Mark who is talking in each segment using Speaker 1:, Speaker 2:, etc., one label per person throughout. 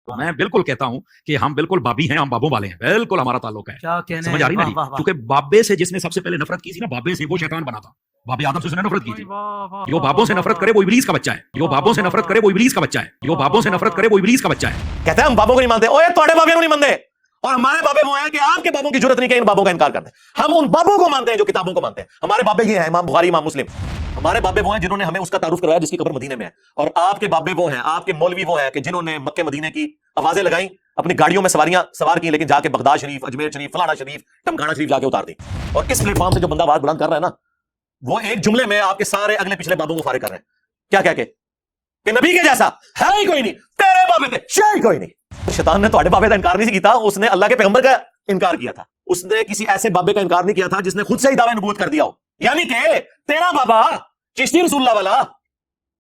Speaker 1: میں بالکل کہتا ہوں کہ ہم بالکل بابی ہیں، ہم بابوں والے ہیں، بالکل ہمارا تعلق ہے. سمجھ آ رہی نا جی؟ کیونکہ بابے سے جس نے سب سے پہلے نفرت کی تھی نا، بابے سے، وہ شیطان بنا تھا. بابے آدم سے اس نے نفرت کی تھی. جو بابوں سے نفرت کرے وہ ابلیس کا بچہ ہے. جو بابوں سے نفرت کرے وہ ابلیس کا بچہ ہے. جو بابوں سے نفرت کرے وہ ابلیس کا بچہ ہے.
Speaker 2: کہتے ہیں ہم بابوں کو نہیں مانتے. اوے تھوڑے بابے کو نہیں مانتے، اور ہمارے بابے وہ ہیں کہ آپ کے بابوں کی ضرورت نہیں کہ ان بابوں کا انکار کرتے ہیں. ہم ان بابوں کو مانتے ہیں جو کتابوں کو مانتے ہیں. ہمارے بابے یہ ہیں، امام بخاری، امام مسلم. ہمارے بابے وہ ہیں جنہوں نے ہمیں اس کا تعارف کروایا جس کی قبر مدینے میں ہے. اور آپ کے بابے وہ ہیں، آپ کے مولوی وہ ہیں کہ جنہوں نے مکے مدینے کی آوازیں لگائیں، اپنی گاڑیوں میں سواریاں سوار کی، لیکن جا کے بغداد شریف، اجمیر شریف، فلانا شریف، ٹمکانا شریف جا کے اتار دی. اور اس پلیٹ فارم سے جو بندہ آواز بلند کر رہا ہے نا، وہ ایک جملے میں آپ کے سارے اگلے پچھلے بابوں کو فارغ کر رہے ہیں. کیا کہہ کے کہ نبی کے جیسا ہے ہی کوئی نہیں، تیرے بابے تھے شے ہی کوئی نہیں. شیطان نے تھوڑے بابے کا انکار نہیں کیا، اس نے اللہ کے پیغمبر کا انکار کیا تھا. اس نے کسی ایسے بابے کا انکار نہیں کیا تھا جس نے خود سے ہی دعوی نبوت کر دیا ہو. یعنی کہ تیرا بابا چشتی رسول اللہ والا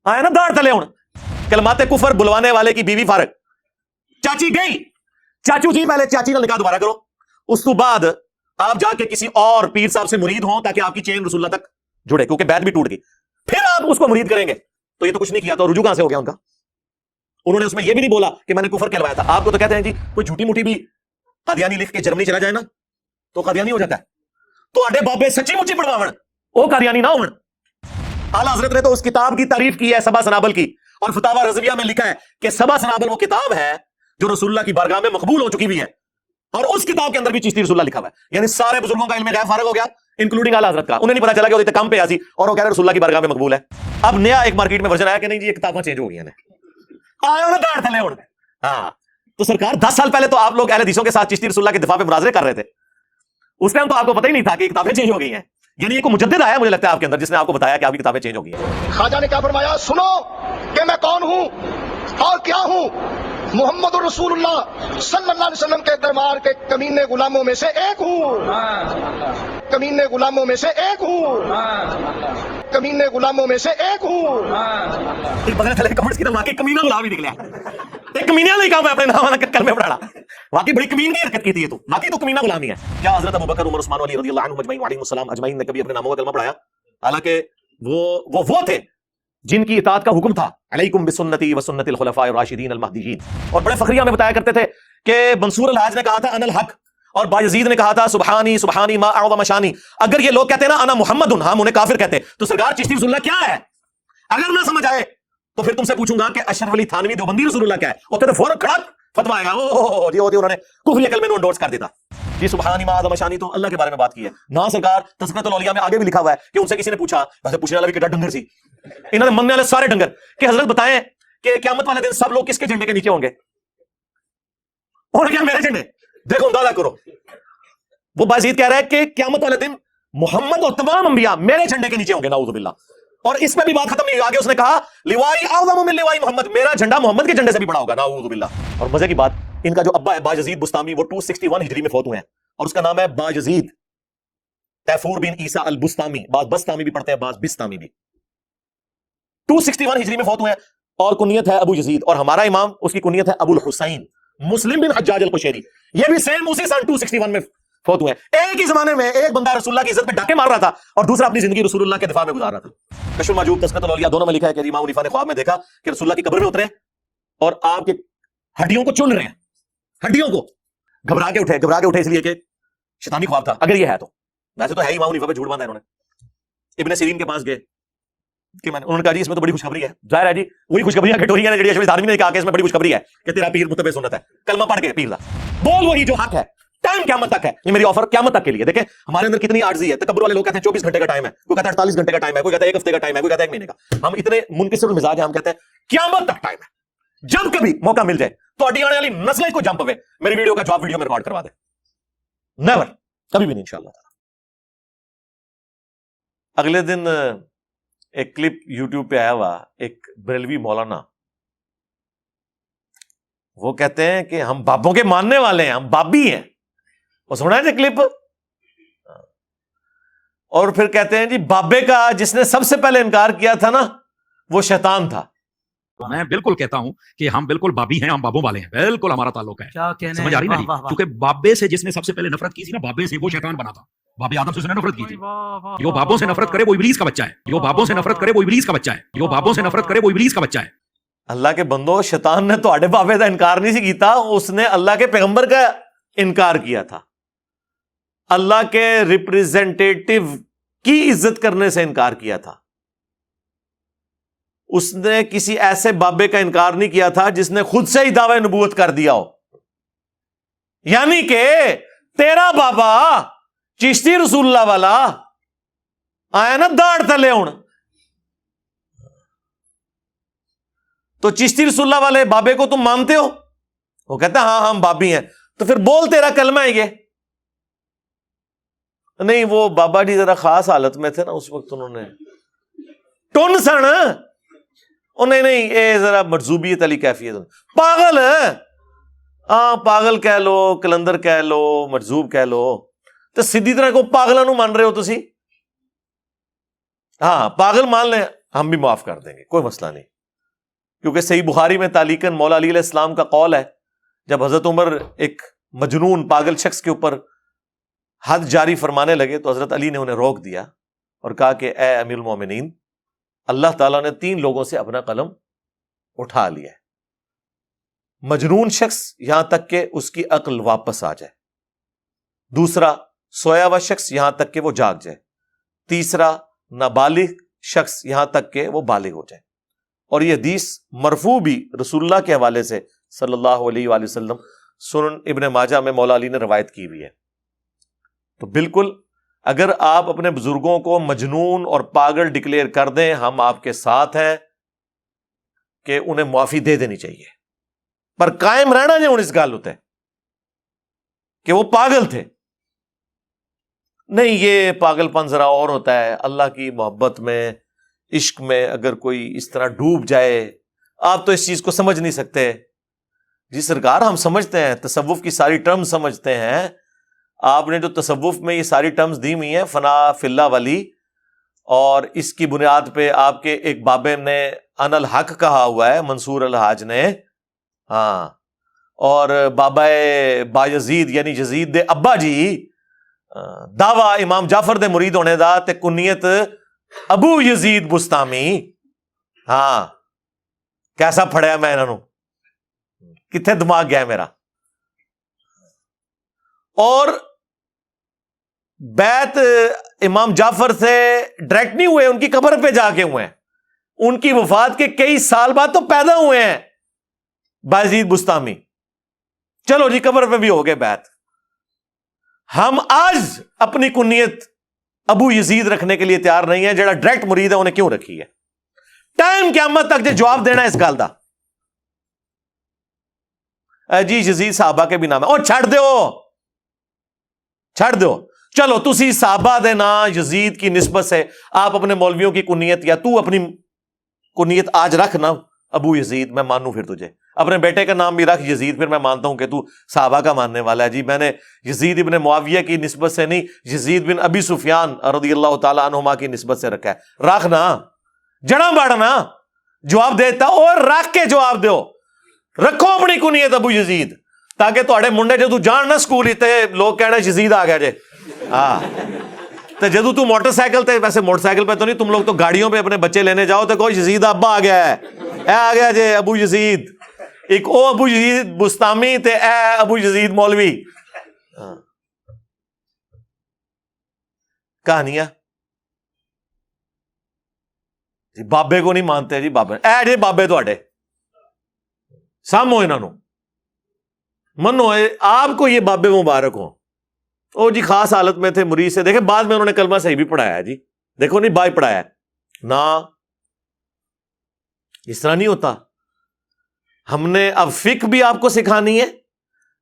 Speaker 2: آیا نا داڑھ تلے، ہوں کلمات کفر بلوانے والے کی بیوی فارغ. چاچی گئی، چاچو جی پہلے چاچی کا نکاح دوبارہ کرو، اس تو بعد آپ جا کے کسی اور پیر صاحب سے مرید ہوں تاکہ آپ کی چین رسول اللہ تک جڑے، کیونکہ بیعت بھی ٹوٹ گئی. پھر آپ اس کو مرید کریں گے. تو یہ تو کچھ نہیں کیا، تو رجوع کہاں سے ہو گیا ان کا؟ انہوں نے اس میں یہ بھی نہیں بولا کہ میں نے کفر کہلوایا تھا. آپ کو تو کہتے ہیں جی کوئی جھوٹی موٹی بھی قادیانی لکھ کے جرمنی چلا جائے نا تو قادیانی ہو جاتا ہے. تو اڈے بابے سچی مچی پڑھواون او قادیانی نہ ہون. اعلیٰ حضرت نے تو اس کتاب کی تعریف کی ہے، سبا سنابل کی، اور فتاوی رضویہ میں لکھا ہے کہ سبا سنابل وہ کتاب ہے جو رسول اللہ کی بارگاہ میں مقبول ہو چکی ہوئی ہے، اور اس کتاب کے اندر بھی چشتی رسول اللہ لکھا ہوا ہے. یعنی سارے بزرگوں کا علم غیب فارغ ہو گیا، انکلوڈنگ اعلیٰ حضرت کا. انہیں نہیں پتا چلا کہ وہ کم پہ آسی اور وہ کہہ رہے رسول اللہ کی بارگاہ میں مقبول ہے. اب نیا ایک مارکیٹ میں ورژن آیا کہ نہیں جی یہ کتابیں چینج ہو گئی ہیں. ہاں تو سرکار 10 سال پہلے تو آپ لوگ اہل حدیثوں کے ساتھ چشتی رسول اللہ کے دفاع پہ مناظرے کر رہے تھے. اس ٹائم تو آپ کو پتہ ہی نہیں تھا کہ کتابیں چینج ہو گئی ہیں. یعنی ایک مجدد آیا مجھے لگتا ہے آپ کے اندر جس نے آپ کو بتایا کہ آپ کی کتابیں چینج ہو گئی ہیں.
Speaker 3: خواجہ نے کیا فرمایا؟ سنو کہ میں کون ہوں اور کیا ہوں. محمد رسول اللہ صلی اللہ علیہ وسلم کے دربار کے کمینے غلاموں میں سے ایک ہوں. کمینے غلاموں میں سے ایک ہوں. کمینے غلاموں میں سے ایک ہوں.
Speaker 2: پتہ چلے کمنٹس کی طرف واقعی کمینہ غلام ہی نکلا. ایک کمینہ نہیں کہا میں اپنے نام والا کلمے پڑھا، واقعی بڑی کمین کی حرکت کی تھی. یہ تو واقعی تو کمینہ غلام ہی ہے. کیا حضرت ابوبکر، عمر، عثمان، علی رضی اللہ عنہم اجمعین وعلیہم السلام اجمعین نے کبھی اپنے ناموں کا کلمہ پڑھایا؟ حالانکہ وہ تھے جن کی اطاعت کا حکم تھا، علیکم بسنتی وسنت الخلفاء الراشدین المہدیین. اور بڑے فخریہ میں بتایا کرتے تھے کہ منصور الحاج نے کہا تھا انا الحق، اور باجزید نے کہا تھا سبحانی سبحانی ما اعظم شانی. اگر یہ لوگ کہتے ہیں نا انا محمد، ہم انہیں کافر کہتے. تو سرکار چشتی رسول اللہ کیا ہے؟ اگر نہ سمجھ آئے تو پھر تم سے پوچھوں گا کہ اشرف علی تھانوی دیوبندی رسول اللہ کیا ہے؟ وہ کہتے فوراً کھڑک فتوا آئے گا جی انہوں نے کفر کلمے میں انڈورس کر دیتا. جی سبحانی ما اعظم شانی تو اللہ کے بارے میں بات کی ہے نا. سرکار تذکرۃ الاولیاء میں آگے بھی لکھا ہوا ہے کہ ان سے کسی نے پوچھا، ویسے پوچھنے والا بھی کٹا ڈنگر سی، انہوں نے مننے والے سارے ڈنگر، کہ حضرت بتائیں کہ قیامت والے دن سب لوگ کس کے جھنڈے کے نیچے ہوں گے؟ اور کیا میرے جھنڈے؟ دیکھو اندازہ کرو. وہ باجزید کہہ رہا ہے کہ قیامت والے دن محمد اور تمام انبیاء میرے جھنڈے کے نیچے ہوں گے، نعوذ باللہ. اور اس میں بھی بات ختم نہیں، آگے اس نے کہا لوائی اعظم من لوائی محمد، میرا جھنڈا محمد کے جھنڈے سے بھی بڑا ہوگا، نعوذ باللہ. اور مزے کی بات، ان کا جو ابا ہے باجزید بستامی، وہ 261 ہجری میں فوت ہوئے ہیں، اور اس کا نام ہے باجزید تیفور بن عیسیٰ البستامی. بعض بستامی بھی پڑھتے ہیں، بعض بستامی بھی. 261 ہجری میں فوت ہوئے ہیں، اور کنیت ہے ابو یزید. اور ہمارا امام اس کی کنیت ہے ابو الحسین مسلم بن حجاج القشیری. یہ بھی سیم اسی سن 261 میں فوت ہوئے ہیں. ایک ہی زمانے میں ایک بندہ رسول اللہ کی عزت پہ ڈاکے مار رہا تھا اور دوسرا اپنی زندگی رسول اللہ کے دفاع میں گزار رہا تھا. کشف المحجوب، تذکرۃ الاولیاء دونوں میں لکھا ہے کہ امام حنیفہ نے خواب میں دیکھا کہ رسول اللہ کی قبر میں اترے اور آپ کے ہڈیوں کو چن رہے ہیں، ہڈیوں کو. گھبرا کے اٹھے اس لیے کہ شیطانی خواب تھا اگر یہ ہے تو. ویسے تو ہے ہی، امام حنیفہ پہ جھوٹ باندھا انہوں نے. ابن سیرین کے پاس گئے کہ انہوں نے کہا جی اس میں تو بڑی خوشخبری ہے. ظاہر ہے جی وہی خوشخبریاں کٹوریاں نے جڑی اشرف نے کہا کہ اس میں بڑی خوشخبری ہے کہ تیرا پیر متبع سنت ہے، کلمہ پڑھ کے پیر دا بول وہی جو حق ہے. ٹائم قیامت تک ہے، یہ میری آفر قیامت تک کے لیے. دیکھیں ہمارے اندر کتنی عاجزی ہے. تکبر والے لوگ کہتے ہیں 24 گھنٹے کا ٹائم ہے، کوئی کہتا ہے 48 گھنٹے کا ٹائم ہے، کوئی کہتا ہے ایک ہفتے کا ٹائم ہے، کوئی کہتا ہے 1 مہینے کا. ہم اتنے منکسر المزاج ہیں، ہم کہتے ہیں قیامت تک ٹائم ہے. جب کبھی موقع مل جائے تو اڈی آنے والی نسلیں کو جمپ ہوئے میری ویڈیو کا جواب ویڈیو میں ریکارڈ کروا دیں. نیور، کبھی بھی نہیں انشاءاللہ. اگلے دن ایک کلپ یوٹیوب پہ آیا ہوا، ایک بریلوی مولانا، وہ کہتے ہیں کہ ہم بابوں کے ماننے والے ہیں، ہم بابی ہیں. وہ سنا ہے کلپ؟ اور پھر کہتے ہیں جی بابے کا جس نے سب سے پہلے انکار کیا تھا نا وہ شیطان تھا.
Speaker 1: میں بالکل کہتا ہوں کہ ہم بالکل بابی ہیں، ہم بابوں والے ہیں، بالکل ہمارا تعلق ہے. سمجھ آ رہی نا جی؟ کیونکہ بابے سے جس نے سب سے پہلے نفرت کی تھی نا، بابے سے، وہ شیطان بنا تھا. بابے آدم سے اس نے نفرت کی تھی. جو بابوں سے نفرت کرے وہ ابلیس کا بچہ ہے. جو بابوں سے نفرت کرے وہ ابلیس کا بچہ ہے. جو بابوں سے نفرت کرے وہ ابلیس کا بچہ ہے.
Speaker 2: اللہ کے بندو، شیطان نے تواڈے بابے دا انکار نہیں سی کیتا، اس نے اللہ کے پیغمبر کا انکار کیا تھا، اللہ کے ریپریزنٹیٹو کی عزت کرنے سے انکار کیا تھا. اس نے کسی ایسے بابے کا انکار نہیں کیا تھا جس نے خود سے ہی دعوی نبوت کر دیا ہو. یعنی کہ تیرا بابا چشتی رسول اللہ والا آیا نا داڑ تلے ہوں، تو چشتی رسول اللہ والے بابے کو تم مانتے ہو؟ وہ کہتا ہاں ہم بابی ہیں. تو پھر بول تیرا کلمہ ہے یہ. نہیں وہ بابا جی ذرا خاص حالت میں تھے نا اس وقت، انہوں نے ٹن سن، نہیں یہ ذرا مرزوبیت علی کیفیت. پاگل ہے، ہاں پاگل کہہ لو، کلندر کہہ لو، مرزوب کہہ لو، تو سیدھی طرح کو پاگلوں نو مان رہے ہو تسی. ہاں پاگل مان لیں، ہم بھی معاف کر دیں گے، کوئی مسئلہ نہیں. کیونکہ صحیح بخاری میں تعلیقاً مولا علی علیہ السلام کا قول ہے، جب حضرت عمر ایک مجنون پاگل شخص کے اوپر حد جاری فرمانے لگے تو حضرت علی نے انہیں روک دیا اور کہا کہ اے امیر المومنین، اللہ تعالیٰ نے 3 لوگوں سے اپنا قلم اٹھا لیا ہے. مجنون شخص یہاں تک کہ اس کی عقل واپس آ جائے، دوسرا سویا ہوا شخص یہاں تک کہ وہ جاگ جائے، تیسرا نابالغ شخص یہاں تک کہ وہ بالغ ہو جائے. اور یہ حدیث مرفوع بھی رسول اللہ کے حوالے سے صلی اللہ علیہ وآلہ وسلم سنن ابن ماجہ میں مولا علی نے روایت کی ہوئی ہے. تو بالکل اگر آپ اپنے بزرگوں کو مجنون اور پاگل ڈکلیئر کر دیں، ہم آپ کے ساتھ ہیں کہ انہیں معافی دے دینی چاہیے، پر قائم رہنا نہیں. اس گال ہوتا ہے کہ وہ پاگل تھے، نہیں یہ پاگل پن ذرا اور ہوتا ہے. اللہ کی محبت میں، عشق میں اگر کوئی اس طرح ڈوب جائے، آپ تو اس چیز کو سمجھ نہیں سکتے. جی سرکار ہم سمجھتے ہیں، تصوف کی ساری ٹرمز سمجھتے ہیں. آپ نے جو تصوف میں یہ ساری ٹرمز دی ہوئی ہیں، فنا فی اللہ والی، اور اس کی بنیاد پہ آپ کے ایک بابے نے ان الحق کہا ہوا ہے، منصور الحاج نے. ہاں، اور بابا بایزید یعنی یزید دے ابا جی دعوی امام جعفر دے مرید ہونے دا تے کنیت ابو یزید بستامی. ہاں کیسا پھڑیا میں انہوں نے، کتنے دماغ گیا میرا. اور بیعت امام جعفر سے ڈائریکٹ نہیں ہوئے، ان کی قبر پہ جا کے ہوئے ہیں. ان کی وفات کے کئی سال بعد تو پیدا ہوئے ہیں بایزید بستامی. چلو جی قبر پہ بھی ہو گئے بیعت. ہم آج اپنی کنیت ابو یزید رکھنے کے لیے تیار نہیں ہے. جڑا ڈائریکٹ مرید ہے انہیں کیوں رکھی ہے؟ ٹائم قیامت تک جواب دینا اس گل دا. جی یزید صحابہ کے بھی نام ہے، اور چھڑ دو. چلو تسی صحابہ دے نا یزید کی نسبت سے آپ اپنے مولویوں کی کنیت، یا تو اپنی کنیت آج رکھ نا ابو یزید، میں مانوں پھر تجھے. اپنے بیٹے کا نام بھی رکھ یزید، پھر میں مانتا ہوں کہ تو صحابہ کا ماننے والا ہے. جی میں نے یزید ابن معاویہ کی نسبت سے نہیں، یزید بن ابی سفیان رضی اللہ تعالی عنہما کی نسبت سے رکھا ہے. رکھ نا، جڑا باڑنا جواب دیتا، اور رکھ کے جواب دیو. رکھو اپنی کنیت ابو یزید، تاکہ تواڈے منڈے جدو جان نہ سکول تے لوگ کہنا یزید آ گیا جے. ہاں تو جدو تو موٹر سائیکل تے، ویسے موٹر سائیکل پہ تو نہیں، تم لوگ تو گاڑیوں پہ اپنے بچے لینے جاؤ تو کوئی یزید ابا آ گیا ہے، اے آ گیا جے ابو یزید. ایک او ابو یزید بستامی تے اے ابو یزید مولوی. کہانیاں جی بابے کو نہیں مانتے. جی بابے اے جی بابے تواڈے سامو انہاں نو منو، آپ کو یہ بابے مبارک ہوں. او جی خاص حالت میں تھے، مرید سے دیکھیں بعد میں انہوں نے کلمہ صحیح بھی پڑھایا. جی دیکھو نہیں بائی پڑھایا نا، اس طرح نہیں ہوتا. ہم نے اب فقہ بھی آپ کو سکھانی ہے.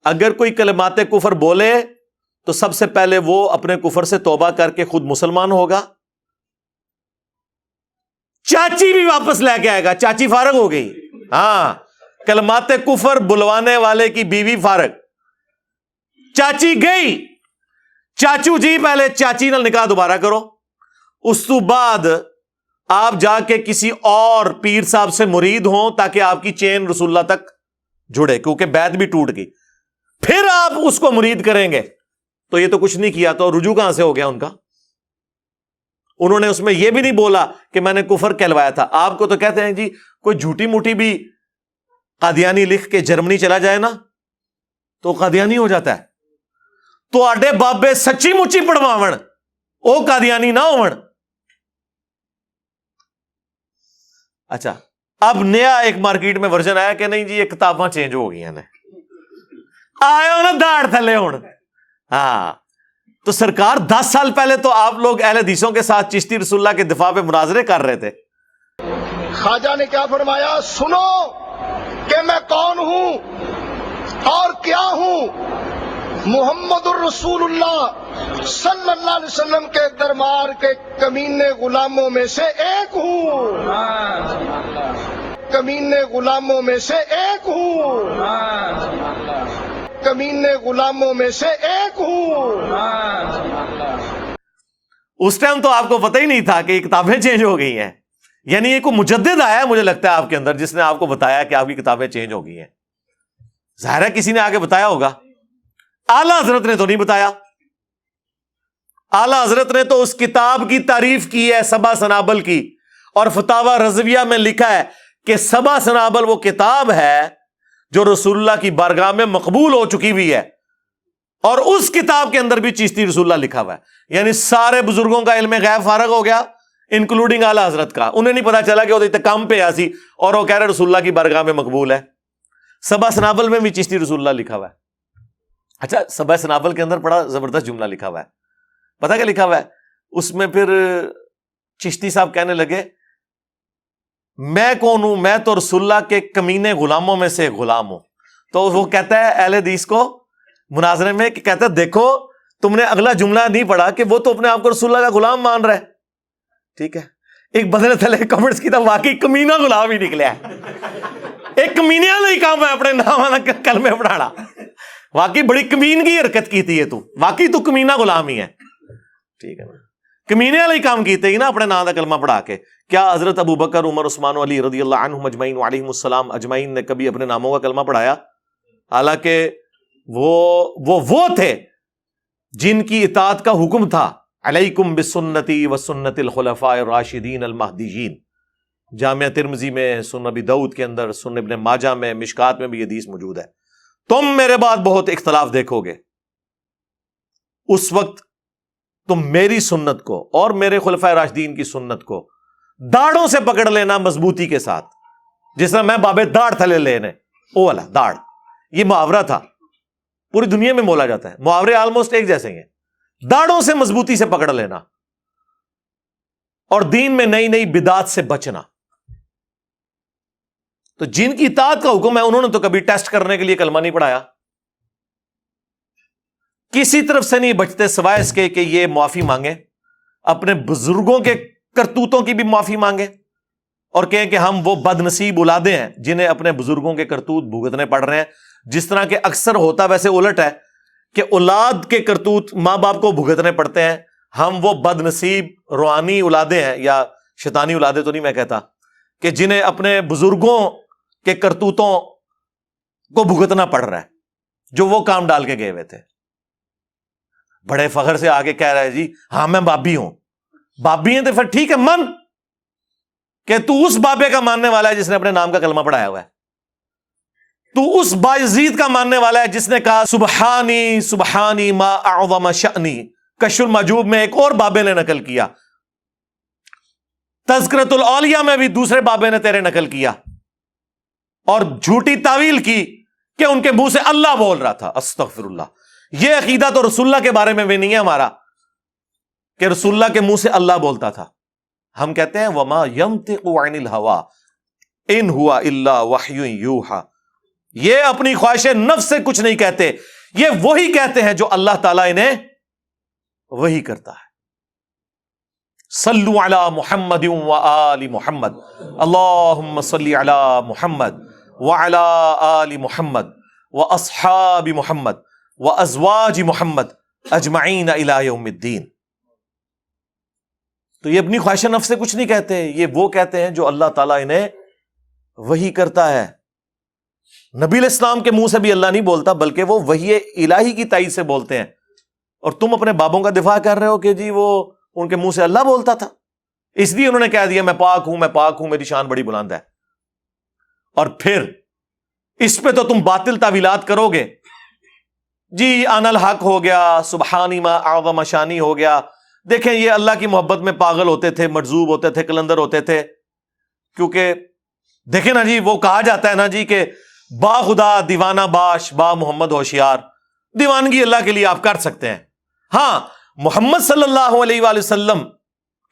Speaker 2: اگر کوئی کلمات کفر بولے تو سب سے پہلے وہ اپنے کفر سے توبہ کر کے خود مسلمان ہوگا. چاچی بھی واپس لے کے آئے گا، چاچی فارغ ہو گئی. ہاں کلمات کفر بلوانے والے کی بیوی فارغ. چاچی گئی، چاچو جی پہلے چاچی نال نکاح دوبارہ کرو، اس تو بعد آپ جا کے کسی اور پیر صاحب سے مرید ہوں تاکہ آپ کی چین رسول اللہ تک جڑے، کیونکہ بیعت بھی ٹوٹ گئی. پھر آپ اس کو مرید کریں گے. تو یہ تو کچھ نہیں کیا، تو رجوع کہاں سے ہو گیا ان کا؟ انہوں نے اس میں یہ بھی نہیں بولا کہ میں نے کفر کہلوایا تھا. آپ کو تو کہتے ہیں جی کوئی جھوٹی موٹی بھی قادیانی لکھ کے جرمنی چلا جائے نا تو قادیانی ہو جاتا ہے. تو آڈے بابے سچی مچی پڑھواون او قادیانی نہ ہون. اچھا اب نیا ایک مارکیٹ میں ورژن آیا کہ نہیں جی یہ کتاباں چینج ہو گئی ہیں آئے نا داڑ تھلے ہون. ہاں تو سرکار 10 سال پہلے تو آپ لوگ اہل حدیثوں کے ساتھ چشتی رسول اللہ کے دفاع پہ مناظرے کر رہے تھے.
Speaker 3: خواجہ نے کیا فرمایا؟ سنو کہ میں کون ہوں اور کیا ہوں. محمد الرسول اللہ صلی اللہ علیہ وسلم کے دربار کے کمینے غلاموں میں سے ایک ہوں. کمینے غلاموں میں سے ایک ہوں. کمینے غلاموں میں سے ایک ہوں.
Speaker 2: اس ٹائم تو آپ کو پتہ ہی نہیں تھا کہ یہ کتابیں چینج ہو گئی ہیں. یعنی یہ کوئی مجدد آیا ہے مجھے لگتا ہے آپ کے اندر جس نے آپ کو بتایا کہ آپ کی کتابیں چینج ہو گئی ہیں. ظاہر ہے کسی نے آگے بتایا ہوگا. اعلیٰ حضرت نے تو نہیں بتایا. اعلیٰ حضرت نے تو اس کتاب کی تعریف کی ہے سبا سنابل کی, اور فتاوی رضویہ میں لکھا ہے کہ سبا سنابل وہ کتاب ہے جو رسول اللہ کی بارگاہ میں مقبول ہو چکی ہوئی ہے, اور اس کتاب کے اندر بھی چشتی رسول اللہ لکھا ہوا ہے. یعنی سارے بزرگوں کا علم غیب فارغ ہو گیا انکلوڈنگ اعلیٰ حضرت کا. انہیں نہیں پتا چلا کہ وہ کام پہ آسی اور وہ کہہ رہے رسول اللہ کی بارگاہ میں مقبول ہے. سبا سنابل میں بھی چشتی رسول اللہ لکھا ہوا ہے. اچھا سبا سنابل کے اندر بڑا زبردست جملہ لکھا ہوا ہے. پتا کیا لکھا ہوا ہے اس میں؟ پھر چشتی صاحب کہنے لگے میں کون ہوں؟ میں تو رسول اللہ کے کمینے غلاموں میں سے غلام ہوں. تو وہ کہتا ہے اہل حدیث کو مناظرے میں کہ کہتا ہے دیکھو تم نے اگلا جملہ نہیں پڑھا کہ وہ تو اپنے آپ کو رسول اللہ کا غلام مان رہا ہے. ٹھیک ہے, ایک بدلے تھلے کمنٹس کی تھا واقعی کمینہ غلام ہی نکلیا ہے. ایک کمینیا نہیں کام ہے اپنے نام کلمے پڑھانا. واقعی بڑی کمینگی حرکت کی تھی یہ تو, واقعی تو کمینہ غلام ہی ہے. ٹھیک ہے نا, کمینے والا ہی کام کیتے ہی نا اپنے نام کا کلمہ پڑھا کے. کیا حضرت ابو بکر عمر عثمان علی رضی اللہ عنہم اجمعین وعلیہم السلام اجمعین نے کبھی اپنے ناموں کا کلمہ پڑھایا؟ حالانکہ وہ تھے جن کی اطاعت کا حکم تھا علیکم بسنتی وسنت الخلفاء الراشدین المہدیین. جامعہ ترمذی میں, سنن ابی داؤد کے اندر, سنن ابن ماجہ میں, مشکات میں بھی حدیث موجود ہے. تم میرے بعد بہت اختلاف دیکھو گے, اس وقت تم میری سنت کو اور میرے خلفائے راشدین کی سنت کو داڑوں سے پکڑ لینا مضبوطی کے ساتھ, جس طرح میں بابے داڑ تھلے لینے او والا داڑ. یہ محاورہ تھا, پوری دنیا میں بولا جاتا ہے. محاورے آلموسٹ ایک جیسے ہیں. داڑوں سے مضبوطی سے پکڑ لینا اور دین میں نئی نئی بدعات سے بچنا. تو جن کی اطاعت کا حکم ہے انہوں نے تو کبھی ٹیسٹ کرنے کے لیے کلمہ نہیں پڑھایا, کسی طرف سے نہیں بچتے سوائے اس کے کہ یہ معافی مانگے, اپنے بزرگوں کے کرتوتوں کی بھی معافی مانگے اور کہیں کہ ہم وہ بد نصیب اولادیں ہیں جنہیں اپنے بزرگوں کے کرتوت بھگتنے پڑ رہے ہیں. جس طرح کہ اکثر ہوتا ویسے الٹ ہے کہ اولاد کے کرتوت ماں باپ کو بھگتنے پڑتے ہیں. ہم وہ بد نصیب روحانی اولادیں ہیں, یا شیطانی اولادیں تو نہیں میں کہتا, کہ جنہیں اپنے بزرگوں کے کرتوتوں کو بھگتنا پڑ رہا ہے جو وہ کام ڈال کے گئے ہوئے تھے. بڑے فخر سے آگے کہہ رہا ہے جی ہاں میں بابی ہوں. بابی ہیں تو پھر ٹھیک ہے من کہ تو اس بابے کا ماننے والا ہے جس نے اپنے نام کا کلمہ پڑھایا ہوا ہے. تو اس بایزید کا ماننے والا ہے جس نے کہا سبحانی سبحانی ما اعظم شأنی. کشف المحجوب میں ایک اور بابے نے نقل کیا, تذکرۃ الاولیاء میں بھی دوسرے بابے نے تیرے نقل کیا, اور جھوٹی تعویل کی کہ ان کے منہ سے اللہ بول رہا تھا. استغفر اللہ. یہ عقیدہ تو رسول اللہ کے بارے میں بھی نہیں ہے ہمارا کہ رسول اللہ کے منہ سے اللہ بولتا تھا. ہم کہتے ہیں وما ينطق عن الهوى ان هو الا وحی یوحى. یہ اپنی خواہش نفس سے کچھ نہیں کہتے, یہ وہی کہتے ہیں جو اللہ تعالیٰ انہیں وہی کرتا ہے. صلو علی محمد وآل محمد, اللہم صلی علی محمد وعلی آل محمد واصحاب محمد وازواج محمد اجمعین الی یوم الدین. تو یہ اپنی خواہش نفس سے کچھ نہیں کہتے, یہ وہ کہتے ہیں جو اللہ تعالیٰ انہیں وحی کرتا ہے. نبی علیہ السلام کے منہ سے بھی اللہ نہیں بولتا بلکہ وہ وحی الہی کی تائید سے بولتے ہیں. اور تم اپنے بابوں کا دفاع کر رہے ہو کہ جی وہ ان کے منہ سے اللہ بولتا تھا, اس لیے انہوں نے کہہ دیا میں پاک ہوں, میں پاک ہوں, میری شان بڑی بلند ہے. اور پھر اس پہ تو تم باطل تعویلات کرو گے جی، ان الحق ہو گیا، سبحانی ما اعظم شانی ہو گیا. دیکھیں یہ اللہ کی محبت میں پاگل ہوتے تھے، مجذوب ہوتے تھے، کلندر ہوتے تھے، کیونکہ دیکھیں نا جی، وہ کہا جاتا ہے نا جی کہ با خدا دیوانہ باش با محمد ہوشیار. دیوانگی اللہ کے لیے آپ کر سکتے ہیں، ہاں محمد صلی اللہ علیہ وآلہ وسلم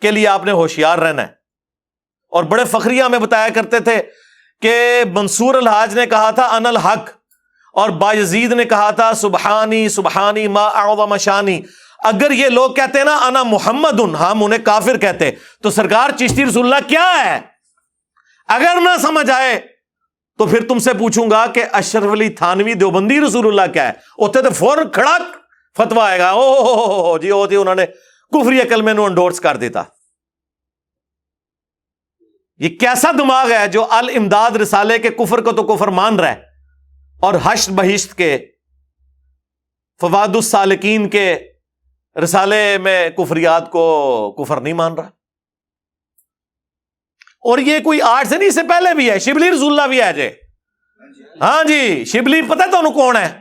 Speaker 2: کے لیے آپ نے ہوشیار رہنا ہے. اور بڑے فخریہ میں بتایا کرتے تھے کہ منصور الحاج نے کہا تھا ان الحق، اور بایزید نے کہا تھا سبحانی سبحانی ما اعظم شانی. اگر یہ لوگ کہتے ہیں نا انا محمد، ہم انہیں کافر کہتے. تو سرکار چشتی رسول اللہ کیا ہے؟ اگر نہ سمجھ آئے تو پھر تم سے پوچھوں گا کہ اشرف علی تھانوی دیوبندی رسول اللہ کیا ہے. ہوتے تو فوراً کھڑک فتویٰ آئے گا، او جی او جی انہوں نے کفری کلمے نو انڈورس کر دیتا. یہ کیسا دماغ ہے جو الامداد رسالے کے کفر کو تو کفر مان رہا ہے، اور حشر بہشت کے فواد السالکین کے رسالے میں کفریات کو کفر نہیں مان رہا. اور یہ کوئی آج سے نہیں، اس سے پہلے بھی ہے. شبلی رسول اللہ بھی ہے جی، ہاں جی شبلی پتہ تو انہوں کون ہے؟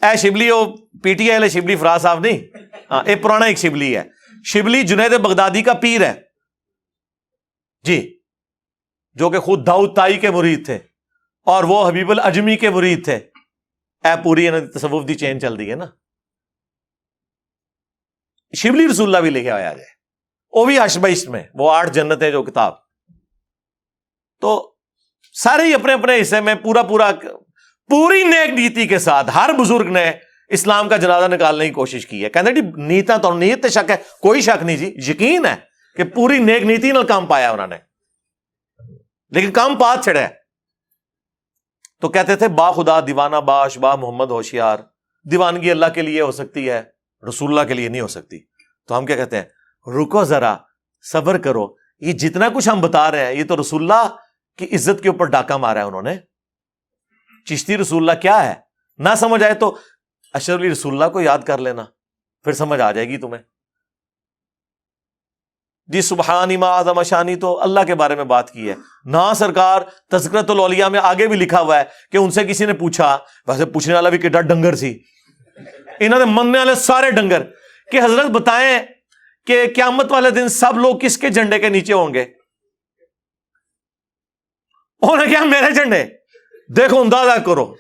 Speaker 2: اے شبلی وہ P T I Shibli Faraz صاحب نہیں، ہاں ایک پرانا ایک شبلی ہے. شبلی جنید بغدادی کا پیر ہے جی، جو کہ خود داؤد تائی کے مرید تھے اور وہ حبیب العجمی کے مرید تھے. اے پوری تصوف دی چین چل رہی ہے نا. شبلی رسول اللہ بھی لے کے آیا جائے، وہ بھی اشبیش میں، وہ 8 جنتیں جو کتاب. تو سارے ہی اپنے اپنے حصے میں پوری نیک نیتی کے ساتھ ہر بزرگ نے اسلام کا جنازہ نکالنے کی کوشش کی ہے. کہتے جی نیتا تو نیت تے شک ہے، کوئی شک نہیں جی، یقین ہے کہ پوری نیک نیتی نال کام پایا انہوں نے، لیکن کام پات چھڑا ہے. تو کہتے تھے با خدا دیوانہ باش با محمد ہوشیار. دیوانگی اللہ کے لیے ہو سکتی ہے، رسول اللہ کے لیے نہیں ہو سکتی. تو ہم کیا کہتے ہیں، رکو ذرا صبر کرو. یہ جتنا کچھ ہم بتا رہے ہیں یہ تو رسول اللہ کی عزت کے اوپر ڈاکہ مارا ہے انہوں نے. چشتی رسول اللہ کیا ہے؟ نہ سمجھ آئے تو اشرف علی رسول اللہ کو یاد کر لینا، پھر سمجھ آ جائے گی تمہیں. جی سبحانی ما اعظم شانی تو اللہ کے بارے میں بات کی ہے نا. سرکار تذکرۃ الاولیاء میں آگے بھی لکھا ہوا ہے کہ ان سے کسی نے پوچھا، ویسے پوچھنے والا بھی کڈا ڈنگر سی، انہوں نے مننے والے سارے ڈنگر، کہ حضرت بتائیں کہ قیامت والے دن سب لوگ کس کے جھنڈے کے نیچے ہوں گے؟ انہوں نے کہا میرے جھنڈے. دیکھو اندازہ کرو،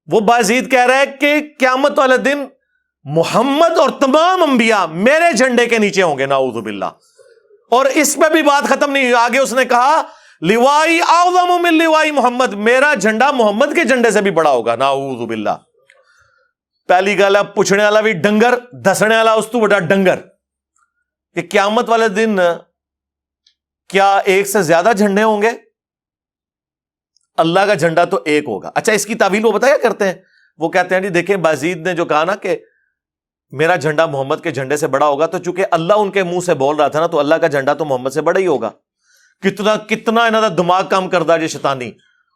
Speaker 2: وہ بازید کہہ رہا ہے کہ قیامت والے دن محمد اور تمام انبیاء میرے جھنڈے کے نیچے ہوں گے، نعوذ باللہ. اور اس پہ بھی بات ختم نہیں ہوئی، آگے اس نے کہا لوائی اعظم من لوائی محمد، میرا جھنڈا محمد کے جھنڈے سے بھی بڑا ہوگا، نعوذ باللہ. پہلی گل ہے پوچھنے والا بھی ڈنگر، دسنے والا اس تو بڑا ڈنگر، کہ قیامت والے دن کیا ایک سے زیادہ جھنڈے ہوں گے؟ اللہ کا جھنڈا تو ایک ہوگا. اچھا اس کی تعویل وہ بتایا کرتے ہیں، وہ کہتے ہیں جی دیکھیں بازید نے جو کہا نا کہ میرا جھنڈا محمد کے جھنڈے سے بڑا ہوگا، تو چونکہ اللہ ان کے منہ سے بول رہا تھا نا، تو اللہ کا جھنڈا تو محمد سے بڑا ہی ہوگا. کتنا انہوں دا دماغ کام کردا جی شیطانی.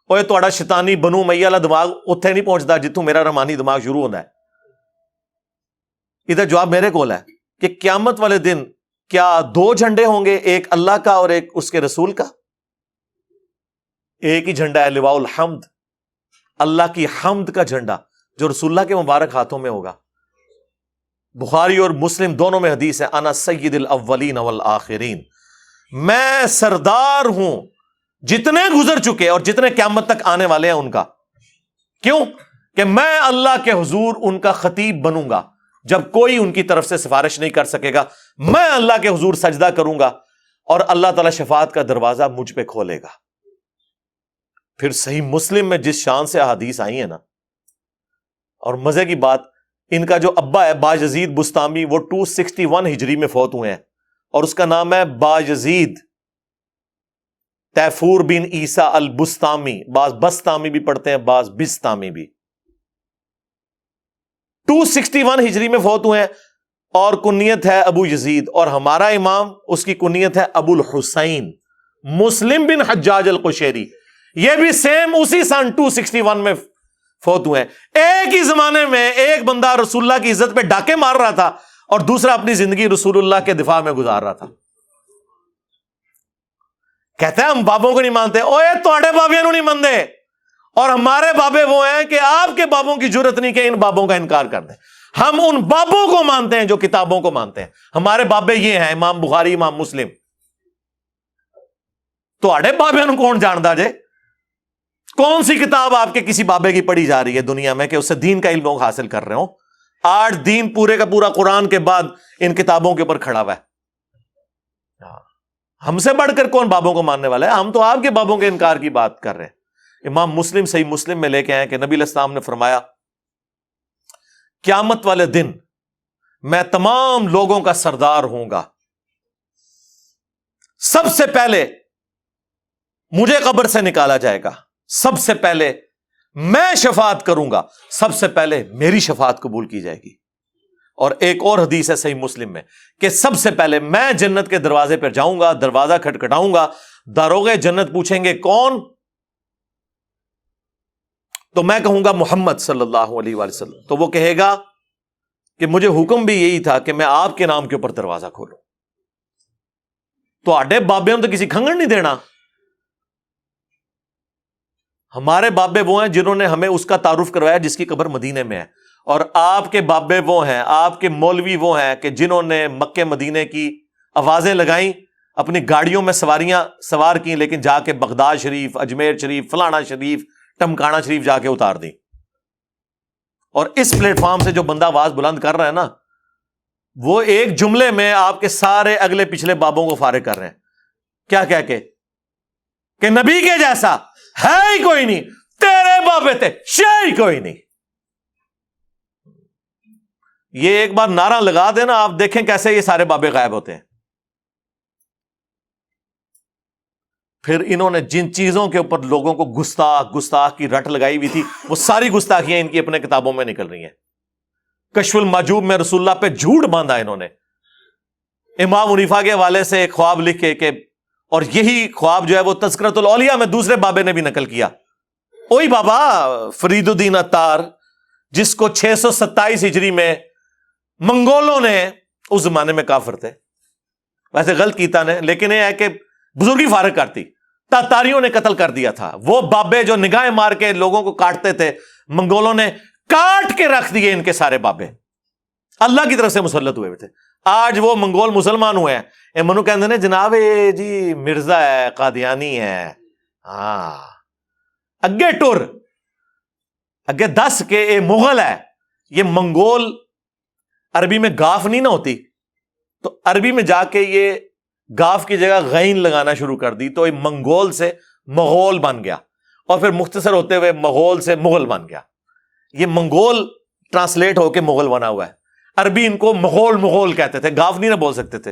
Speaker 2: اوے تہاڈا شیطانی بنو امیہ والا دماغ اتنے نہیں پہنچتا جتوں میرا رحمانی دماغ شروع ہوتا ہے. ادھر جواب میرے کول ہے کہ قیامت والے دن کیا 2 جھنڈے ہوں گے، ایک اللہ کا اور ایک اس کے رسول کا؟ ایک ہی جھنڈا ہے، لواء الحمد، اللہ کی حمد کا جھنڈا جو رسول اللہ کے مبارک ہاتھوں میں ہوگا. بخاری اور مسلم دونوں میں حدیث ہے، انا سید الاولین والآخرین، میں سردار ہوں جتنے گزر چکے اور جتنے قیامت تک آنے والے ہیں ان کا. کیوں؟ کہ میں اللہ کے حضور ان کا خطیب بنوں گا. جب کوئی ان کی طرف سے سفارش نہیں کر سکے گا، میں اللہ کے حضور سجدہ کروں گا اور اللہ تعالی شفاعت کا دروازہ مجھ پہ کھولے گا. پھر صحیح مسلم میں جس شان سے احادیث آئی ہیں نا، اور مزے کی بات، ان کا جو ابا ہے باجزید بستامی، وہ 261 ہجری میں فوت ہوئے ہیں، اور اس کا نام ہے باجزید تیفور بن عیسیٰ البستامی. بعض بستامی بھی پڑھتے ہیں، بعض بستامی بھی. 261 ہجری میں فوت ہوئے ہیں، اور کنیت ہے ابو یزید. اور ہمارا امام اس کی کنیت ہے ابو الحسین مسلم بن حجاج القشیری. یہ بھی سیم اسی سن 261 میں فوت ہوئے ہیں. ایک ہی زمانے میں ایک بندہ رسول اللہ کی عزت پہ ڈاکے مار رہا تھا اور دوسرا اپنی زندگی رسول اللہ کے دفاع میں گزار رہا تھا. کہتے ہیں ہم بابوں کو نہیں مانتے. اوے تواڈے بابیاں نو نہیں مانتے, اور ہمارے بابے وہ ہیں کہ آپ کے بابوں کی جرت نہیں کہ ان بابوں کا انکار کر دیں. ہم ان بابوں کو مانتے ہیں جو کتابوں کو مانتے ہیں. ہمارے بابے یہ ہیں امام بخاری, امام مسلم. تواڈے بابیاں نو کون جاندا جے؟ کون سی کتاب آپ کے کسی بابے کی پڑھی جا رہی ہے دنیا میں کہ اس سے دین کا علم لوگ حاصل کر رہے ہوں؟ آج دین پورے کا پورا قرآن کے بعد ان کتابوں کے اوپر کھڑا ہوا ہے. ہم سے بڑھ کر کون بابوں کو ماننے والا ہے؟ ہم تو آپ کے بابوں کے انکار کی بات کر رہے ہیں. امام مسلم صحیح مسلم میں لے کے آئے کہ نبی علیہ السلام نے فرمایا قیامت والے دن میں تمام لوگوں کا سردار ہوں گا, سب سے پہلے مجھے قبر سے نکالا جائے گا, سب سے پہلے میں شفاعت کروں گا, سب سے پہلے میری شفاعت قبول کی جائے گی. اور ایک اور حدیث ہے صحیح مسلم میں کہ سب سے پہلے میں جنت کے دروازے پر جاؤں گا, دروازہ کھٹکھٹاؤں گا, داروغے جنت پوچھیں گے کون؟ تو میں کہوں گا محمد صلی اللہ علیہ وآلہ وسلم. تو وہ کہے گا کہ مجھے حکم بھی یہی تھا کہ میں آپ کے نام کے اوپر دروازہ کھولوں. تو آڈے بابے ہم تو کسی کھنگڑ نہیں دینا. ہمارے بابے وہ ہیں جنہوں نے ہمیں اس کا تعارف کروایا جس کی قبر مدینے میں ہے, اور آپ کے بابے وہ ہیں, آپ کے مولوی وہ ہیں کہ جنہوں نے مکے مدینے کی آوازیں لگائیں, اپنی گاڑیوں میں سواریاں سوار کی, لیکن جا کے بغداد شریف, اجمیر شریف, فلانا شریف, ٹمکانا شریف جا کے اتار دی. اور اس پلیٹ فارم سے جو بندہ آواز بلند کر رہا ہے نا, وہ ایک جملے میں آپ کے سارے اگلے پچھلے بابوں کو فارغ کر رہے ہیں. کیا کہہ کے کہ نبی کے جیسا ہے ہی کوئی نہیں, تیرے بابے تھے شے ہی کوئی نہیں. یہ ایک بار نعرہ لگا دینا, آپ دیکھیں کیسے یہ سارے بابے غائب ہوتے ہیں. پھر انہوں نے جن چیزوں کے اوپر لوگوں کو گستاخ کی رٹ لگائی ہوئی تھی, وہ ساری گستاخیاں ان کی اپنے کتابوں میں نکل رہی ہیں. کشف المحجوب میں رسول اللہ پہ جھوٹ باندھا انہوں نے. امام حنیفہ کے حوالے سے ایک خواب لکھے کہ, اور یہی خواب جو ہے وہ تذکرۃ الاولیاء میں دوسرے بابے نے بھی نقل کیا. وہی بابا فرید الدین عطار, جس کو 627 ہجری میں منگولوں نے, اس زمانے میں کافر تھے ویسے غلط کیتا نے, لیکن یہ ہے کہ بزرگی فارغ کرتی, تاتاریوں نے قتل کر دیا تھا. وہ بابے جو نگاہیں مار کے لوگوں کو کاٹتے تھے, منگولوں نے کاٹ کے رکھ دیے ان کے سارے بابے. اللہ کی طرف سے مسلط ہوئے تھے. آج وہ منگول مسلمان ہوئے ہیں, منو کہندے نے جناب جی مرزا ہے, قادیانی ہے, ہاں اگے ٹر اگے دس کے اے مغل ہے. یہ منگول عربی میں گاف نہیں نہ ہوتی, تو عربی میں جا کے یہ گاف کی جگہ غین لگانا شروع کر دی, تو یہ منگول سے مغول بن گیا, اور پھر مختصر ہوتے ہوئے مغول سے مغل بن گیا. یہ منگول ٹرانسلیٹ ہو کے مغل بنا ہوا ہے. عربی ان کو مغول کہتے تھے, گاف نہیں نہ بول سکتے تھے.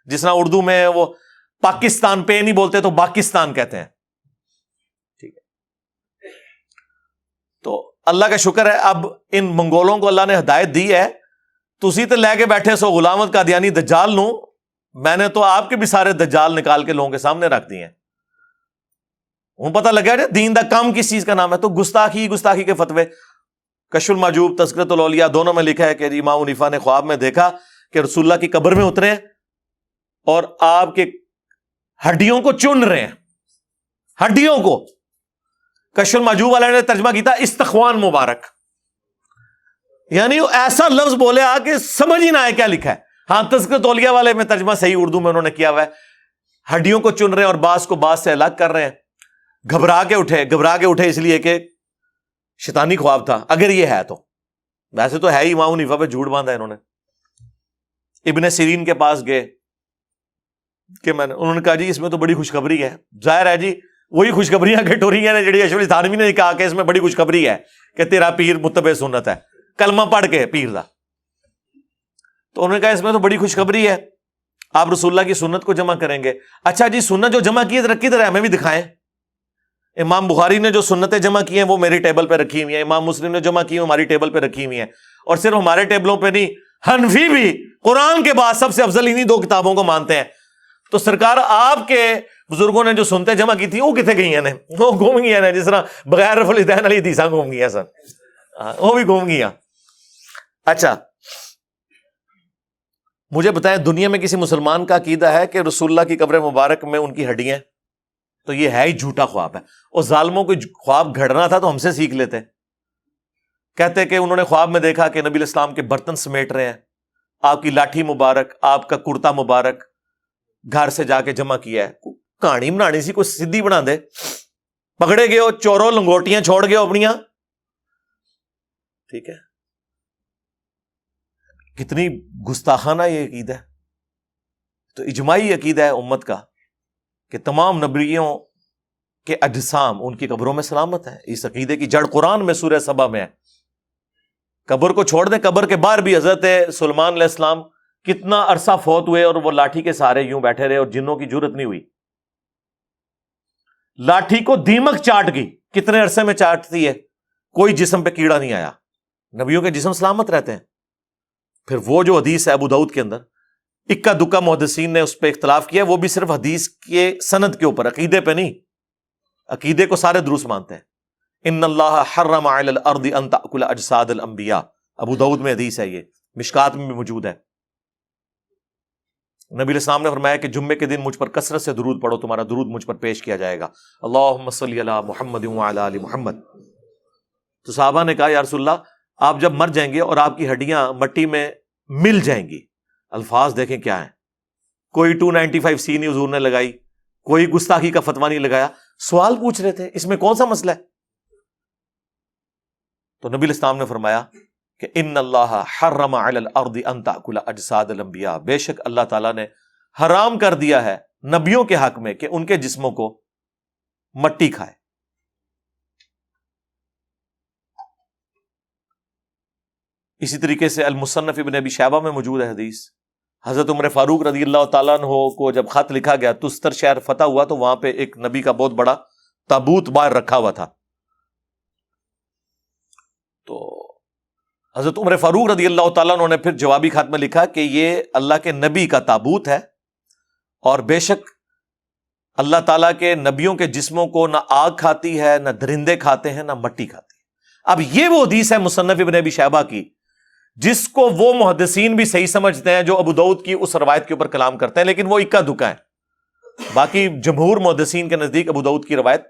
Speaker 2: جس طرح اردو میں وہ پاکستان پہ نہیں بولتے تو پاکستان کہتے ہیں. ٹھیک ہے, تو اللہ کا شکر ہے اب ان منگولوں کو اللہ نے ہدایت دی ہے. تسی تو لے کے بیٹھے سو غلامت قادیانی دجال نو, میں نے تو آپ کے بھی سارے دجال نکال کے لوگوں کے سامنے رکھ دیے ہیں. وہ پتہ لگا جائے دین دا کام کس چیز کا نام ہے. تو گستاخی کے فتوے, کشف المحجوب, تذکرۃ الاولیاء, دونوں میں لکھا ہے کہ امام حنیفہ نے خواب میں دیکھا کہ رسول اللہ کی قبر میں اترے اور آپ کے ہڈیوں کو چن رہے ہیں, ہڈیوں کو. کشف المحجوب والے نے ترجمہ کیتا استخوان مبارک, یعنی وہ ایسا لفظ بولے آ کہ سمجھ ہی نہ آئے کیا لکھا ہے. ہاں تذکرۃ الاولیاء والے میں ترجمہ صحیح اردو میں انہوں نے کیا ہوا ہے, ہڈیوں کو چن رہے ہیں اور بعض کو بعض سے الگ کر رہے ہیں. گھبرا کے اٹھے اس لیے کہ شیطانی خواب تھا, اگر یہ ہے تو. ویسے تو ہے ہی, امام حنیفہ پہ جھوٹ باندھا انہوں نے. ابن سیرین کے پاس گئے کہ انہوں نے کہا جی اس میں تو بڑی خوشخبری ہے. ظاہر ہے جی وہی خوشخبریاں کٹوریاں نے جڑی اشرف علی تھانوی نے کہا کہ اس میں بڑی خوشخبری ہے کہ تیرا پیر متبع سنت ہے, کلمہ پڑھ کے پیر دا. تو انہوں نے کہا اس میں تو بڑی خوشخبری ہے, آپ رسول اللہ کی سنت کو جمع کریں گے. اچھا جی سنت جو جمع کی ہے رکھی طرح ہمیں بھی دکھائیں. امام بخاری نے جو سنتیں جمع کی ہیں وہ میری ٹیبل پہ رکھی ہوئی ہیں, امام مسلم نے جمع کی ہیں ہماری ٹیبل پہ رکھی ہوئی ہیں. اور صرف ہمارے ٹیبلوں پہ نہیں, حنفی بھی قرآن کے بعد سب سے افضل انہی دو کتابوں کو مانتے ہیں. تو سرکار آپ کے بزرگوں نے جو سنتیں جمع کی تھی وہ کتنے گئی ہیں, وہ گھوم گئی ہیں, جس طرح بغیر رفع الیدین علی حدیثاں گھوم گئی ہیں سر, وہ بھی گھوم گئی ہیں. اچھا مجھے بتائیں دنیا میں کسی مسلمان کا عقیدہ ہے کہ رسول اللہ کی قبر مبارک میں ان کی ہڈیاں, تو یہ ہے ہی جھوٹا خواب ہے. اور ظالموں کو خواب گھڑنا تھا تو ہم سے سیکھ لیتے. کہتے کہ انہوں نے خواب میں دیکھا کہ نبی علیہ السلام کے برتن سمیٹ رہے ہیں, آپ کی لاٹھی مبارک, آپ کا کرتا مبارک گھر سے جا کے جمع کیا ہے. کہانی بنانی سی, کوئی سدھی بنا دے. پکڑے گئے ہو چوروں, لنگوٹیاں چھوڑ گئے ہو اپنیاں. ٹھیک ہے, کتنی گستاخانہ یہ عقیدہ ہے. تو اجماعی عقیدہ ہے امت کا کہ تمام نبیوں کے اجسام ان کی قبروں میں سلامت ہیں. اس عقیدے کی جڑ قرآن میں سورہ سبا میں ہے. قبر کو چھوڑ دیں, قبر کے باہر بھی حضرت سلیمان علیہ السلام کتنا عرصہ فوت ہوئے اور وہ لاٹھی کے سہارے یوں بیٹھے رہے اور جنوں کی جرت نہیں ہوئی. لاٹھی کو دیمک چاٹ گئی, کتنے عرصے میں چاٹتی ہے, کوئی جسم پہ کیڑا نہیں آیا. نبیوں کے جسم سلامت رہتے ہیں. پھر وہ جو حدیث ہے ابو داؤد کے اندر, اکا دکا محدثین نے اس پہ اختلاف کیا, وہ بھی صرف حدیث کے سند کے اوپر, عقیدے پہ نہیں. عقیدے کو سارے درست مانتے ہیں. ان اللہ حرم علی الارض ان تأکل اجساد الانبیاء, ابو داؤد میں حدیث ہے, یہ مشکات میں بھی موجود ہے. نبی علیہ السلام نے فرمایا کہ جمعے کے دن مجھ پر کثرت سے درود پڑھو, تمہارا درود مجھ پر پیش کیا جائے گا. اللہم صلی علی محمد وعلی آل محمد. تو صحابہ نے کہا یا رسول اللہ, آپ جب مر جائیں گے اور آپ کی ہڈیاں مٹی میں مل جائیں گی, الفاظ دیکھیں کیا ہیں, کوئی 295C نہیں حضور نے لگائی, کوئی گستاخی کا فتویٰ نہیں لگایا, سوال پوچھ رہے تھے اس میں کون سا مسئلہ ہے. تو نبی علیہ السلام نے فرمایا کہ ان اللہ حرم علی الارض ان تأکل اجساد الانبیاء, بے شک اللہ تعالیٰ نے حرام کر دیا ہے نبیوں کے حق میں کہ ان کے جسموں کو مٹی کھائے. اسی طریقے سے المصنف ابن ابی شیبہ میں موجود ہے حدیث, حضرت عمر فاروق رضی اللہ تعالیٰ عنہ کو جب خط لکھا گیا, تستر شہر فتح ہوا, تو وہاں پہ ایک نبی کا بہت بڑا تابوت باہر رکھا ہوا تھا. تو حضرت عمر فاروق رضی اللہ تعالیٰ عنہ نے پھر جوابی خط میں لکھا کہ یہ اللہ کے نبی کا تابوت ہے, اور بے شک اللہ تعالیٰ کے نبیوں کے جسموں کو نہ آگ کھاتی ہے, نہ درندے کھاتے ہیں, نہ مٹی کھاتی ہے. اب یہ وہ حدیث ہے مصنف ابن ابی شیبہ کی جس کو وہ محدثین بھی صحیح سمجھتے ہیں جو ابو داؤد کی اس روایت کے اوپر کلام کرتے ہیں, لیکن وہ اکا دکا ہے. باقی جمہور محدثین کے نزدیک ابو داؤد کی روایت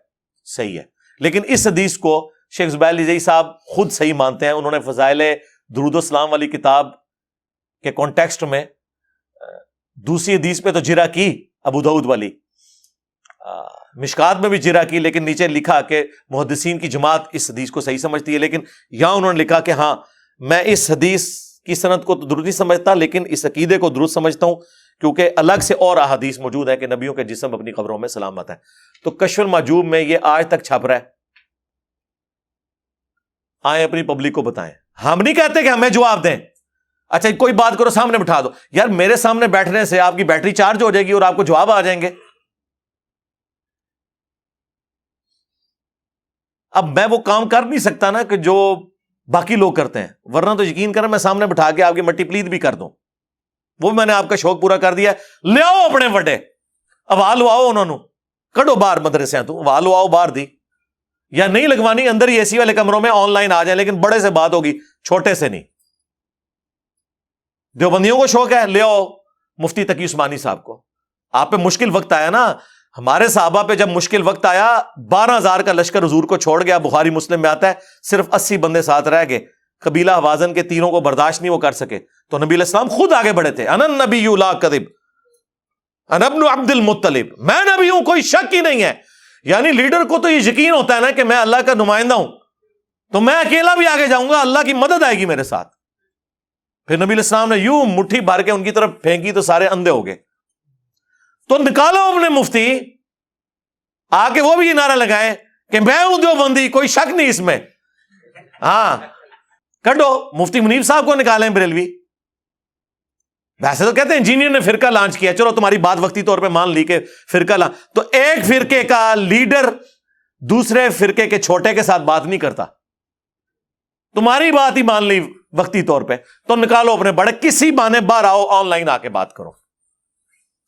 Speaker 2: صحیح ہے. لیکن اس حدیث کو شیخ زبیر علی صاحب خود صحیح مانتے ہیں. انہوں نے فضائل درود و سلام والی کتاب کے کانٹیکسٹ میں دوسری حدیث پہ تو جرا کی ابو داؤد والی, مشکات میں بھی جرا کی, لیکن نیچے لکھا کہ محدثین کی جماعت اس حدیث کو صحیح سمجھتی ہے. لیکن یہاں انہوں نے لکھا کہ ہاں میں اس حدیث کی سند کو تو درست نہیں سمجھتا, لیکن اس عقیدے کو درست سمجھتا ہوں, کیونکہ الگ سے اور احادیث موجود ہے کہ نبیوں کے جسم اپنی قبروں میں سلامت ہے. تو کشف المحجوب میں یہ آج تک چھپ رہا ہے. آئیں اپنی پبلک کو بتائیں. ہم نہیں کہتے کہ ہمیں جواب دیں. اچھا کوئی بات کرو, سامنے بٹھا دو. یار میرے سامنے بیٹھنے سے آپ کی بیٹری چارج ہو جائے گی اور آپ کو جواب آ جائیں گے. اب میں وہ کام کر نہیں سکتا نا کہ جو باقی لوگ کرتے ہیں, ورنہ تو یقین کریں میں سامنے بٹھا کے آپ کی مٹی پلیت بھی کر دوں. وہ میں نے آپ کا شوق پورا کر دیا. لے آؤ اپنے وڈے, اب لو آؤ, انہوں نے کڈو باہر مدرسے تو لو آؤ باہر دی, یا نہیں لگوانی اندر ہی اے سی والے کمروں میں آن لائن آ جائیں, لیکن بڑے سے بات ہوگی, چھوٹے سے نہیں. دیوبندیوں کو شوق ہے, لے آؤ مفتی تقی عثمانی صاحب کو. آپ پہ مشکل وقت آیا نا, ہمارے صحابہ پہ جب مشکل وقت آیا 12,000 کا لشکر حضور کو چھوڑ گیا. بخاری مسلم میں آتا ہے صرف 80 بندے ساتھ رہ گئے. قبیلہ حوازن کے تیروں کو برداشت نہیں وہ کر سکے, تو نبی علیہ السلام خود آگے بڑھے تھے. انا النبی لا کذب انا ابن عبد المطلب, میں نبی ہوں, کوئی شک ہی نہیں ہے. یعنی لیڈر کو تو یہ یقین ہوتا ہے نا کہ میں اللہ کا نمائندہ ہوں, تو میں اکیلا بھی آگے جاؤں گا, اللہ کی مدد آئے گی میرے ساتھ. پھر نبی علیہ السلام نے یوں مٹھی بھر کے ان کی طرف پھینکی تو سارے اندھے ہو گئے. تو نکالو اپنے مفتی, آ کے وہ بھی یہ نعرہ لگائیں کہ میں ہوں دیوبندی, کوئی شک نہیں اس میں. ہاں کڈو مفتی منیب صاحب کو نکالیں بریلوی. ویسے تو کہتے ہیں انجینئر نے فرقہ لانچ کیا, چلو تمہاری بات وقتی طور پہ مان لی کہ فرقہ تو ایک فرقے کا لیڈر دوسرے فرقے کے چھوٹے کے ساتھ بات نہیں کرتا. تمہاری بات ہی مان لی وقتی طور پہ, تو نکالو اپنے بڑے, کسی بہانے باہر آؤ, آن لائن آ کے بات کرو.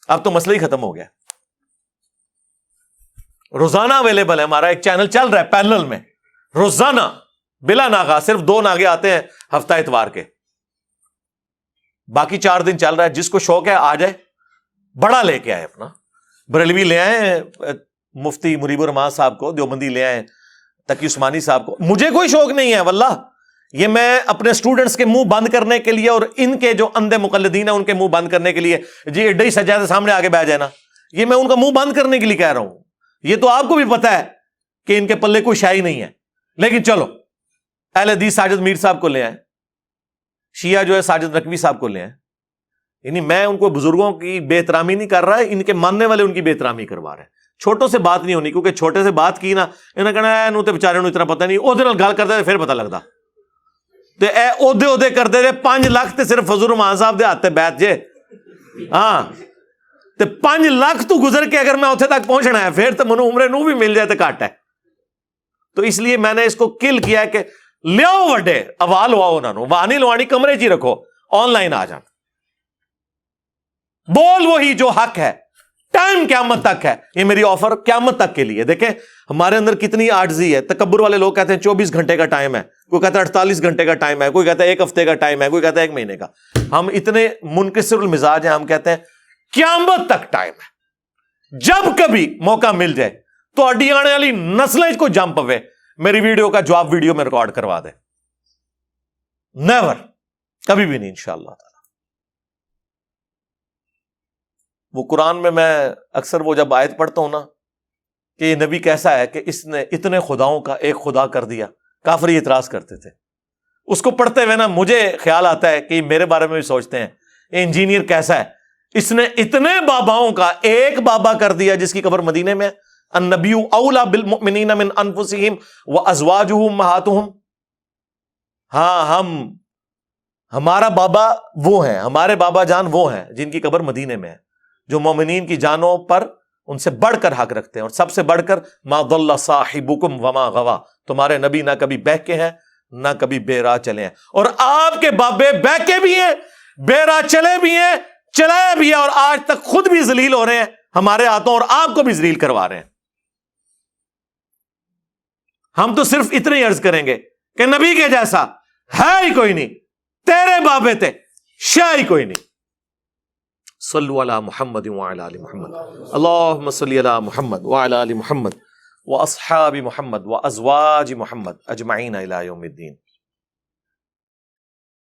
Speaker 2: اب تو مسئلہ ہی ختم ہو گیا. روزانہ اویلیبل ہے, ہمارا ایک چینل چل رہا ہے پیرلل میں, روزانہ بلا ناغہ, صرف 2 ناغے آتے ہیں ہفتہ اتوار کے, باقی 4 دن چل رہا ہے. جس کو شوق ہے آ جائے, بڑا لے کے آئے اپنا, بریلوی لے آئے, مفتی مریب الرحمان صاحب کو دیوبندی لے آئے, تقی عثمانی صاحب کو. مجھے کوئی شوق نہیں ہے واللہ, یہ میں اپنے اسٹوڈنٹس کے منہ بند کرنے کے لیے اور ان کے جو اندھے مقلدین ہیں ان کے منہ بند کرنے کے لیے, جی ایڈا ہی سجادہ سامنے آگے بیٹھ جائے نا, یہ میں ان کا منہ بند کرنے کے لیے کہہ رہا ہوں. یہ تو آپ کو بھی پتا ہے کہ ان کے پلے کوئی شاہی نہیں ہے. لیکن چلو اہل حدیث ساجد میر صاحب کو لے آئے, شیعہ جو ہے ساجد نقوی صاحب کو لے آئے. یعنی میں ان کو بزرگوں کی بے احترامی نہیں کر رہا ہے, ان کے ماننے والے ان کی بے احترامی کروا رہے ہیں. چھوٹوں سے بات نہیں ہونی, کیونکہ چھوٹے سے بات کی نا انہیں کہنا ہے انہوں تے بیچارے اتنا پتہ نہیں, وہ گل کرتے تھے پھر پتہ لگتا تے اے اودے اودے کرتے تھے. 5 لاکھ تے صرف فضل الرحمان صاحب دے ہاتھ تے بیٹھ جے, ہاں تے 5 لاکھ تو گزر کے اگر میں اتنے تک پہنچنا ہے پھر تو منو عمرے نو بھی مل جائے تو گھٹ ہے. تو اس لیے میں نے اس کو کل کیا کہ لیاؤ وڈے اوا لواؤ انہوں نے, واہ نہیں لوانی کمرے چ ہی رکھو, آن لائن آ جان, بول وہی جو حق ہے. ٹائم قیامت تک ہے, یہ میری آفر قیامت تک کے لیے. دیکھیں ہمارے اندر کتنی عاجزی ہے. تکبر والے لوگ کہتے ہیں 24 گھنٹے کا ٹائم ہے, کوئی کہتا ہے 48 گھنٹے کا ٹائم ہے, کوئی کہتا ہے 1 ہفتے کا ٹائم ہے, کوئی کہتا ہے 1 مہینے کا. ہم اتنے منکسر المزاج ہیں, ہم کہتے ہیں قیامت تک ٹائم ہے. جب کبھی موقع مل جائے تو اڈی آنے والی نسلیں کو جم پوے, میری ویڈیو کا جواب ویڈیو میں ریکارڈ کروا دے. نیور, کبھی بھی نہیں انشاءاللہ تعالی. وہ قرآن میں اکثر وہ جب آیت پڑھتا ہوں نا کہ یہ نبی کیسا ہے کہ اس نے اتنے خداؤں کا ایک خدا کر دیا, کافر یہ اعتراض کرتے تھے. اس کو پڑھتے ہوئے نا مجھے خیال آتا ہے کہ یہ میرے بارے میں بھی سوچتے ہیں, یہ انجینئر کیسا ہے, اس نے اتنے باباؤں کا ایک بابا کر دیا جس کی قبر مدینے میں. النبی اولا بالمؤمنین من انفسہم وازواجہ امہاتہم. ہاں ہمارا بابا وہ ہیں, ہمارے بابا جان وہ ہیں جن کی قبر مدینے میں ہے, جو مومنین کی جانوں پر ان سے بڑھ کر حق رکھتے ہیں, اور سب سے بڑھ کر ما ضل صاحبکم وما غوا, تمہارے نبی نہ کبھی بہکے ہیں نہ کبھی بے راہ چلے ہیں. اور آپ کے بابے بہکے بھی ہیں, بے راہ چلے بھی ہیں, چلائے بھی ہیں, اور آج تک خود بھی ذلیل ہو رہے ہیں ہمارے ہاتھوں, اور آپ کو بھی ذلیل کروا رہے ہیں. ہم تو صرف اتنے ہی عرض کریں گے کہ نبی کے جیسا ہے ہی کوئی نہیں, تیرے بابے تھے شاہ ہی کوئی نہیں. صلو علی محمد وعلی آل محمد, اللہم صلی علی محمد وعلی آل محمد واصحاب محمد وازواج محمد اجمعین الی یوم الدین.